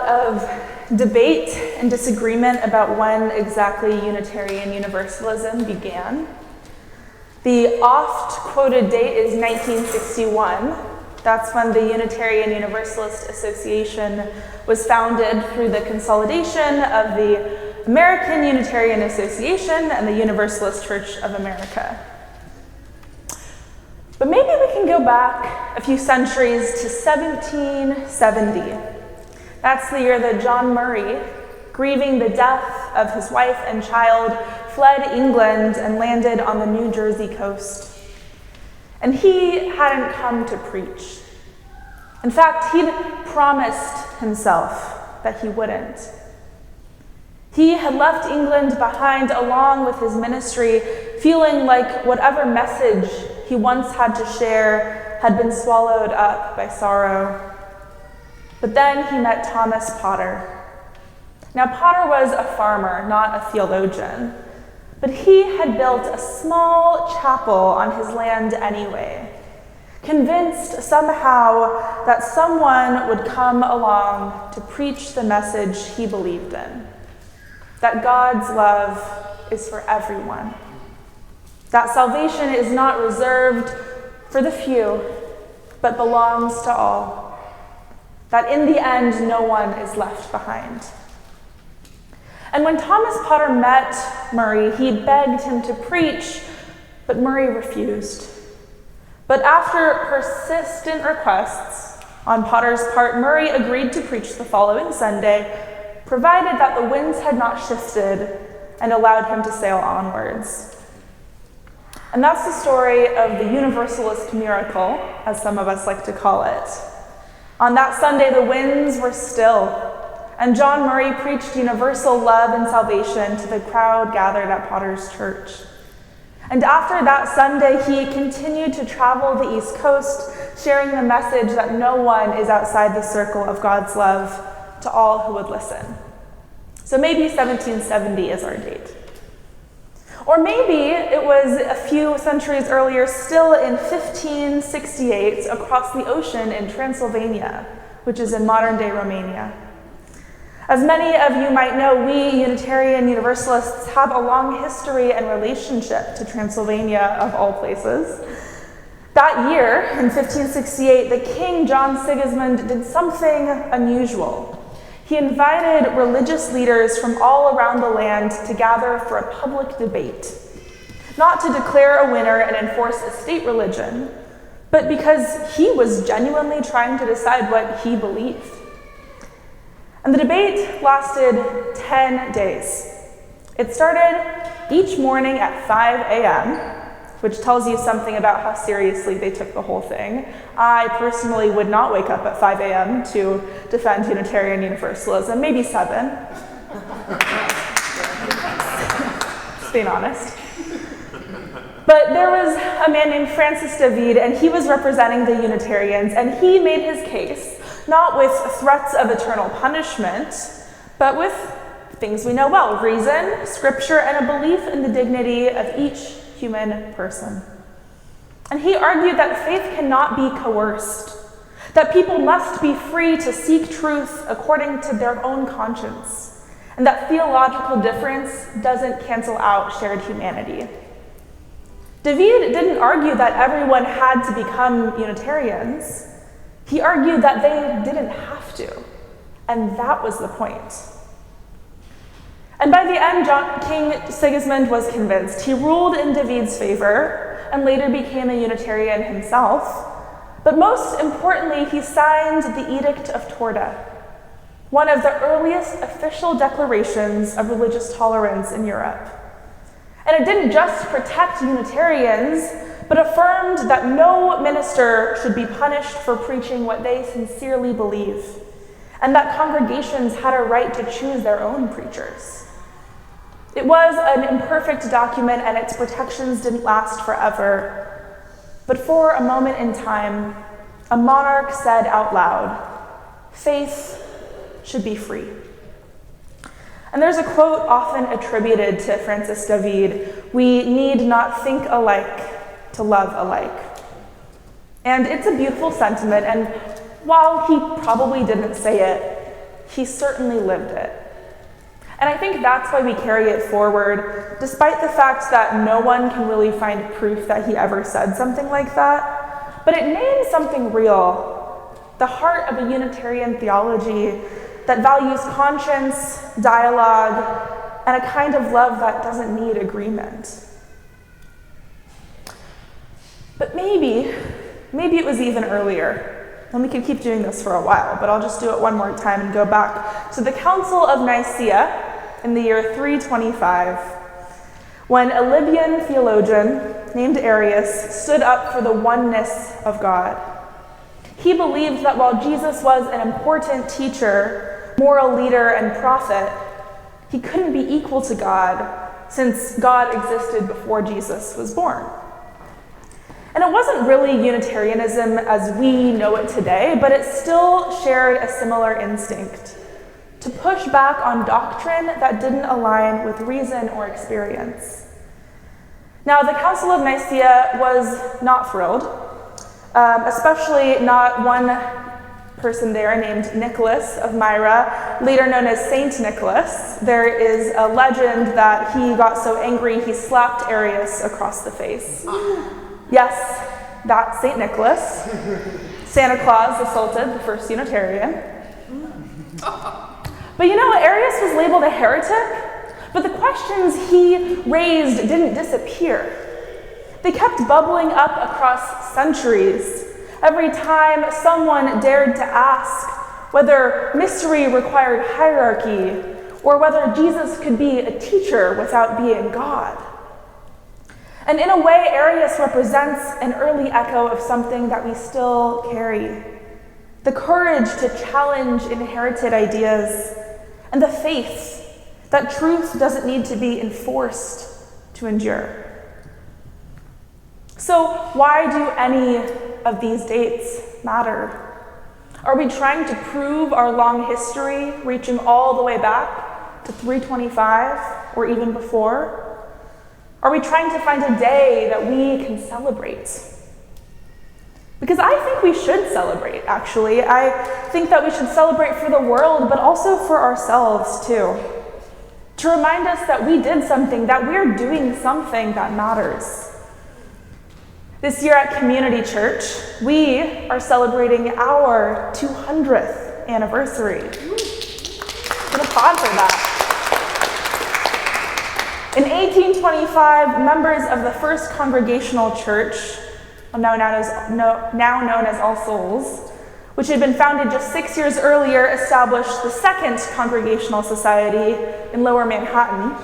of debate and disagreement about when exactly Unitarian Universalism began. The oft-quoted date is 1961. That's when the Unitarian Universalist Association was founded through the consolidation of the American Unitarian Association and the Universalist Church of America. But maybe we can go back a few centuries to 1770. That's the year that John Murray, grieving the death of his wife and child, fled England and landed on the New Jersey coast. And he hadn't come to preach. In fact, he'd promised himself that he wouldn't. He had left England behind along with his ministry, feeling like whatever message he once had to share had been swallowed up by sorrow. But then he met Thomas Potter. Now, Potter was a farmer, not a theologian, but he had built a small chapel on his land anyway, convinced somehow that someone would come along to preach the message he believed in, that God's love is for everyone, that salvation is not reserved for the few, but belongs to all, that in the end, no one is left behind. And when Thomas Potter met Murray, he begged him to preach, but Murray refused. But after persistent requests on Potter's part, Murray agreed to preach the following Sunday, provided that the winds had not shifted and allowed him to sail onwards. And that's the story of the Universalist miracle, as some of us like to call it. On that Sunday, the winds were still, and John Murray preached universal love and salvation to the crowd gathered at Potter's church. And after that Sunday, he continued to travel the East Coast, sharing the message that no one is outside the circle of God's love to all who would listen. So maybe 1770 is our date. Or maybe it was a few centuries earlier, still in 1568, across the ocean in Transylvania, which is in modern-day Romania. As many of you might know, we Unitarian Universalists have a long history and relationship to Transylvania, of all places. That year, in 1568, the King John Sigismund did something unusual. He invited religious leaders from all around the land to gather for a public debate, not to declare a winner and enforce a state religion, but because he was genuinely trying to decide what he believed. And the debate lasted 10 days. It started each morning at 5 a.m., which tells you something about how seriously they took the whole thing. I personally would not wake up at 5 a.m. to defend Unitarian Universalism, maybe 7. Just being honest. But there was a man named Francis David, and he was representing the Unitarians, and he made his case not with threats of eternal punishment, but with things we know well: reason, scripture, and a belief in the dignity of each human person. And he argued that faith cannot be coerced, that people must be free to seek truth according to their own conscience, and that theological difference doesn't cancel out shared humanity. David didn't argue that everyone had to become Unitarians. He argued that they didn't have to, and that was the point. And by the end, King Sigismund was convinced. He ruled in David's favor and later became a Unitarian himself. But most importantly, he signed the Edict of Torda, one of the earliest official declarations of religious tolerance in Europe. And it didn't just protect Unitarians, but affirmed that no minister should be punished for preaching what they sincerely believe, and that congregations had a right to choose their own preachers. It was an imperfect document, and its protections didn't last forever. But for a moment in time, a monarch said out loud, "Faith should be free." And there's a quote often attributed to Francis David: "We need not think alike to love alike." And it's a beautiful sentiment, and while he probably didn't say it, he certainly lived it. And I think that's why we carry it forward, despite the fact that no one can really find proof that he ever said something like that. But it names something real, the heart of a Unitarian theology that values conscience, dialogue, and a kind of love that doesn't need agreement. But maybe it was even earlier. And we could keep doing this for a while, but I'll just do it one more time and go back to the Council of Nicaea in the year 325, when a Libyan theologian named Arius stood up for the oneness of God. He believed that while Jesus was an important teacher, moral leader, and prophet, he couldn't be equal to God, since God existed before Jesus was born. And it wasn't really Unitarianism as we know it today, but it still shared a similar instinct to push back on doctrine that didn't align with reason or experience. Now, the Council of Nicaea was not thrilled, especially not one person there named Nicholas of Myra, later known as Saint Nicholas. There is a legend that he got so angry he slapped Arius across the face. Yes, that's St. Nicholas. Santa Claus assaulted the first Unitarian. But you know, Arius was labeled a heretic, but the questions he raised didn't disappear. They kept bubbling up across centuries. Every time someone dared to ask whether mystery required hierarchy, or whether Jesus could be a teacher without being God. And in a way, Arius represents an early echo of something that we still carry: the courage to challenge inherited ideas, and the faith that truth doesn't need to be enforced to endure. So why do any of these dates matter? Are we trying to prove our long history, reaching all the way back to 325 or even before? Are we trying to find a day that we can celebrate? Because I think we should celebrate, actually. I think that we should celebrate for the world, but also for ourselves, too. To remind us that we did something, that we're doing something that matters. This year at Community Church, we are celebrating our 200th anniversary. Good applause for that. In 1825, members of the First Congregational Church, now known as All Souls, which had been founded just 6 years earlier, established the Second Congregational Society in Lower Manhattan,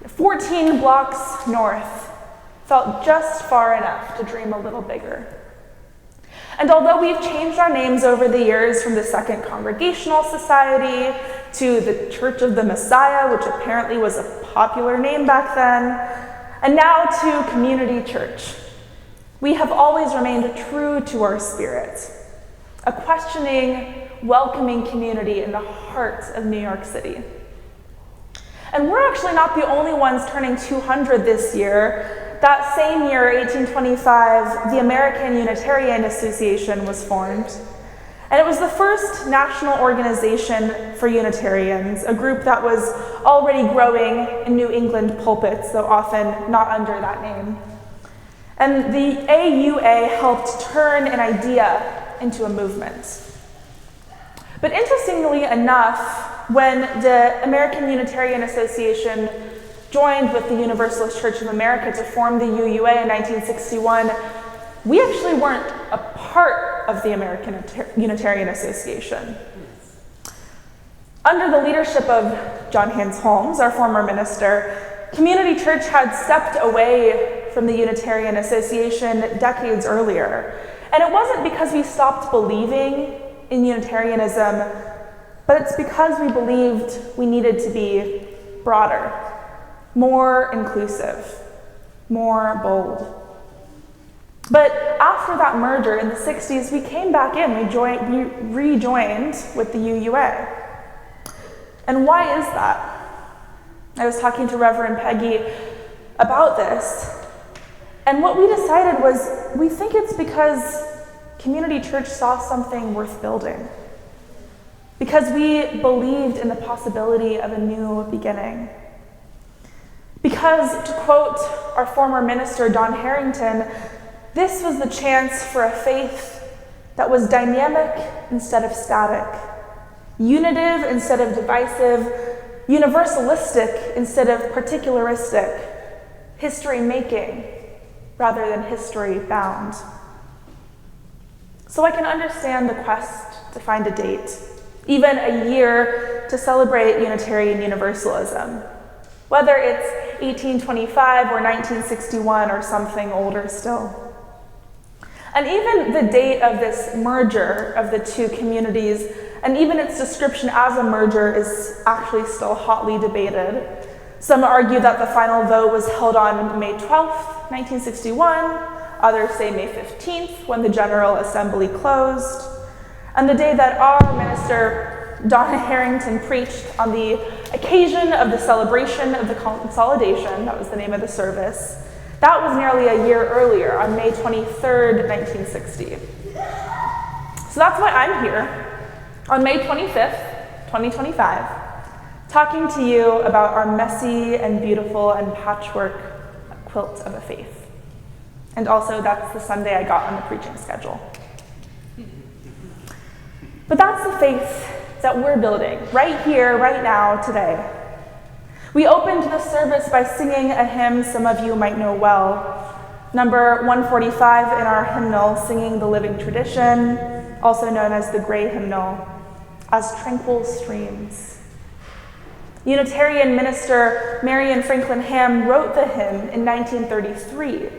14 blocks north, felt just far enough to dream a little bigger. And although we've changed our names over the years from the Second Congregational Society to the Church of the Messiah, which apparently was a popular name back then, and now to Community Church, we have always remained true to our spirit, a questioning, welcoming community in the heart of New York City. And we're actually not the only ones turning 200 this year. That same year, 1825, the American Unitarian Association was formed. And it was the first national organization for Unitarians, a group that was already growing in New England pulpits, though often not under that name. And the AUA helped turn an idea into a movement. But interestingly enough, when the American Unitarian Association joined with the Universalist Church of America to form the UUA in 1961, we actually weren't a part of the American Unitarian Association. Under the leadership of John Hans Holmes, our former minister, Community Church had stepped away from the Unitarian Association decades earlier. And it wasn't because we stopped believing in Unitarianism, but it's because we believed we needed to be broader, more inclusive, more bold. But after that merger in the 60s, we came back in, we rejoined with the UUA. And why is that? I was talking to Reverend Peggy about this, and what we decided was we think it's because Community Church saw something worth building. because we believed in the possibility of a new beginning. Because, to quote our former minister, Don Harrington, this was the chance for a faith that was dynamic instead of static, unitive instead of divisive, universalistic instead of particularistic, history-making rather than history-bound. So I can understand the quest to find a date, even a year to celebrate Unitarian Universalism, whether it's 1825 or 1961 or something older still. And even the date of this merger of the two communities, and even its description as a merger, is actually still hotly debated. Some argue that the final vote was held on May 12th, 1961. Others say May 15th, when the General Assembly closed. And the day that our minister, Don Harrington, preached on the occasion of the celebration of the consolidation, that was the name of the service, that was nearly a year earlier, on May 23rd, 1960. So that's why I'm here, on May 25th, 2025, talking to you about our messy and beautiful and patchwork quilt of a faith. And also, that's the Sunday I got on the preaching schedule. But that's the faith that we're building, right here, right now, today. We opened the service by singing a hymn some of you might know well, number 145 in our hymnal, Singing the Living Tradition, also known as the Gray Hymnal, as Tranquil Streams. Unitarian minister Marian Franklin Ham wrote the hymn in 1933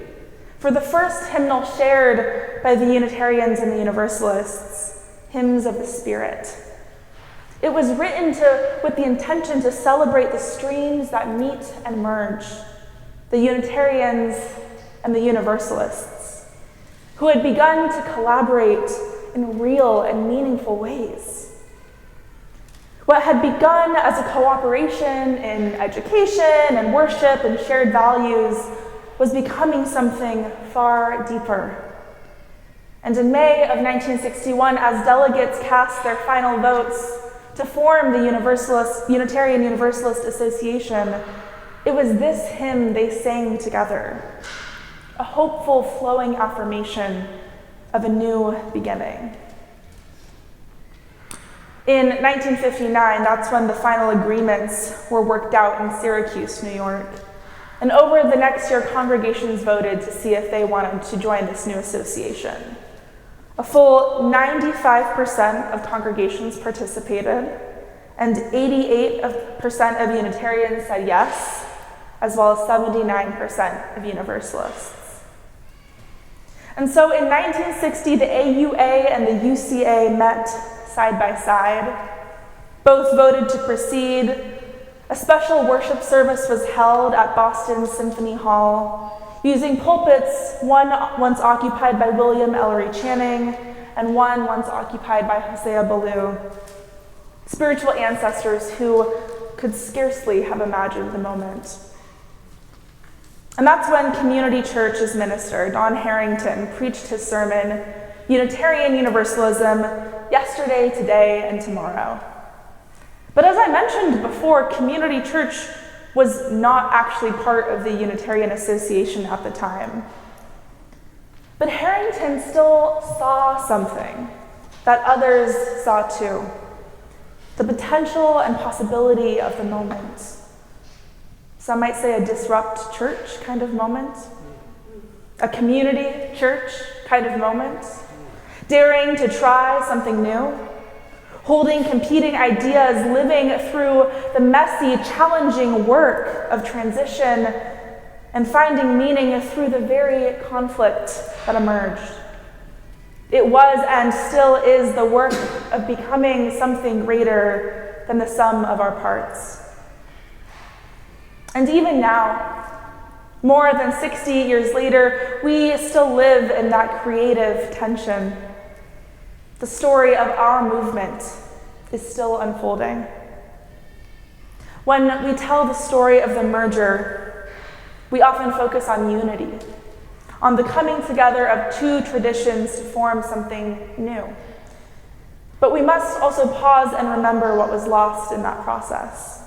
for the first hymnal shared by the Unitarians and the Universalists, Hymns of the Spirit. It was written with the intention to celebrate the streams that meet and merge, the Unitarians and the Universalists, who had begun to collaborate in real and meaningful ways. What had begun as a cooperation in education and worship and shared values was becoming something far deeper. And in May of 1961, as delegates cast their final votes to form the Unitarian Universalist Association, it was this hymn they sang together, a hopeful, flowing affirmation of a new beginning. In 1959, that's when the final agreements were worked out in Syracuse, New York. And over the next year, congregations voted to see if they wanted to join this new association. A full 95% of congregations participated, and 88% of Unitarians said yes, as well as 79% of Universalists. And so in 1960, the AUA and the UCA met side by side. Both voted to proceed. A special worship service was held at Boston Symphony Hall, using pulpits, one once occupied by William Ellery Channing and one once occupied by Hosea Ballou, spiritual ancestors who could scarcely have imagined the moment. And that's when Community Church's minister, Don Harrington, preached his sermon, Unitarian Universalism, Yesterday, Today, and Tomorrow. But as I mentioned before, Community Church was not actually part of the Unitarian Association at the time. But Harrington still saw something that others saw too, the potential and possibility of the moment. Some might say a disrupt church kind of moment, a community church kind of moment, daring to try something new, holding competing ideas, living through the messy, challenging work of transition, and finding meaning through the very conflict that emerged. It was and still is the work of becoming something greater than the sum of our parts. And even now, more than 60 years later, we still live in that creative tension. The story of our movement is still unfolding. When we tell the story of the merger, we often focus on unity, on the coming together of two traditions to form something new. But we must also pause and remember what was lost in that process.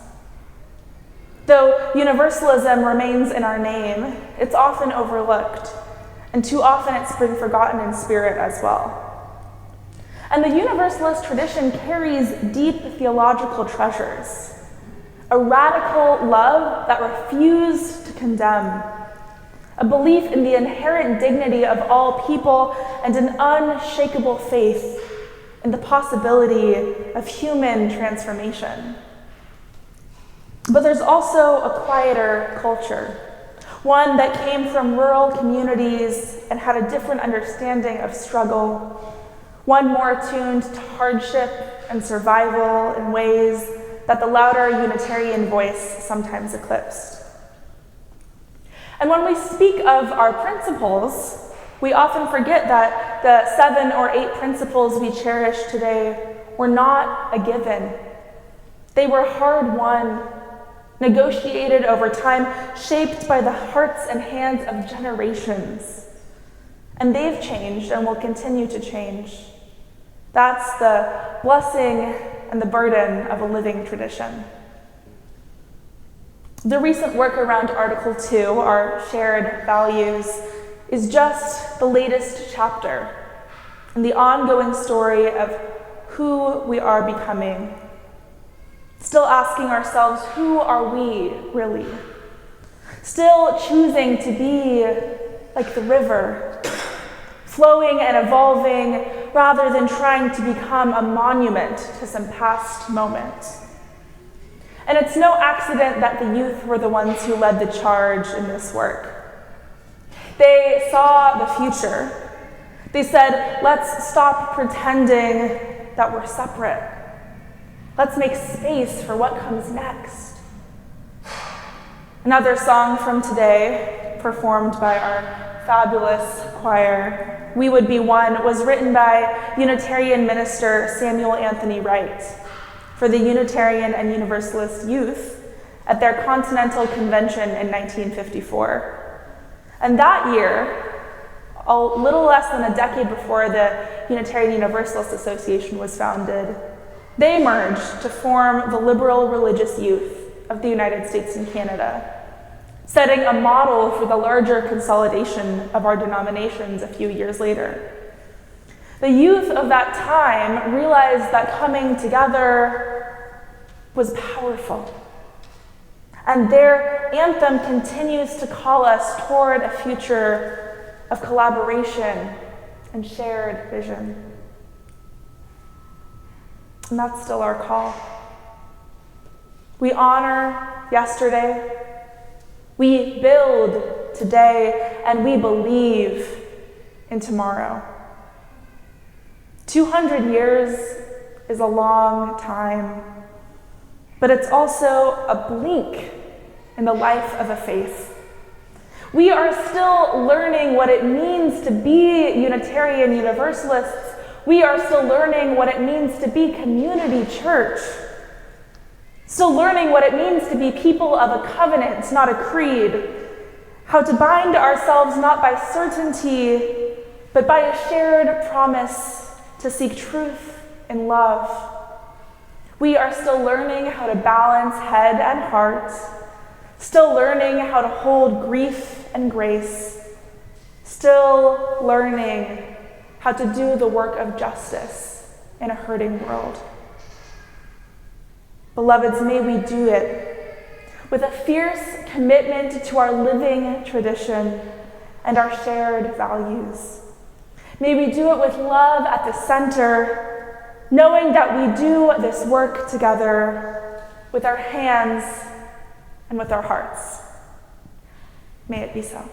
Though universalism remains in our name, it's often overlooked, and too often it's been forgotten in spirit as well. And the Universalist tradition carries deep theological treasures, a radical love that refused to condemn, a belief in the inherent dignity of all people, and an unshakable faith in the possibility of human transformation. But there's also a quieter culture, one that came from rural communities and had a different understanding of struggle, one more attuned to hardship and survival in ways that the louder Unitarian voice sometimes eclipsed. And when we speak of our principles, we often forget that the 7 or 8 principles we cherish today were not a given. They were hard-won, negotiated over time, shaped by the hearts and hands of generations. And they've changed and will continue to change. That's the blessing and the burden of a living tradition. The recent work around Article 2, our shared values, is just the latest chapter in the ongoing story of who we are becoming. Still asking ourselves, who are we really? Still choosing to be like the river, flowing and evolving rather than trying to become a monument to some past moment. And it's no accident that the youth were the ones who led the charge in this work. They saw the future. They said, let's stop pretending that we're separate. Let's make space for what comes next. Another song from today, performed by our fabulous choir, We Would Be One, was written by Unitarian Minister Samuel Anthony Wright for the Unitarian and Universalist youth at their Continental Convention in 1954. And that year, a little less than a decade before the Unitarian Universalist Association was founded, they merged to form the Liberal Religious Youth of the United States and Canada, setting a model for the larger consolidation of our denominations a few years later. The youth of that time realized that coming together was powerful. And their anthem continues to call us toward a future of collaboration and shared vision. And that's still our call. We honor yesterday, we build today, and we believe in tomorrow. 200 years is a long time, but it's also a blink in the life of a faith. We are still learning what it means to be Unitarian Universalists. We are still learning what it means to be community church. Still learning what it means to be people of a covenant, not a creed. How to bind ourselves not by certainty, but by a shared promise to seek truth in love. We are still learning how to balance head and heart, still learning how to hold grief and grace, still learning how to do the work of justice in a hurting world. Beloveds, may we do it with a fierce commitment to our living tradition and our shared values. May we do it with love at the center, knowing that we do this work together with our hands and with our hearts. May it be so.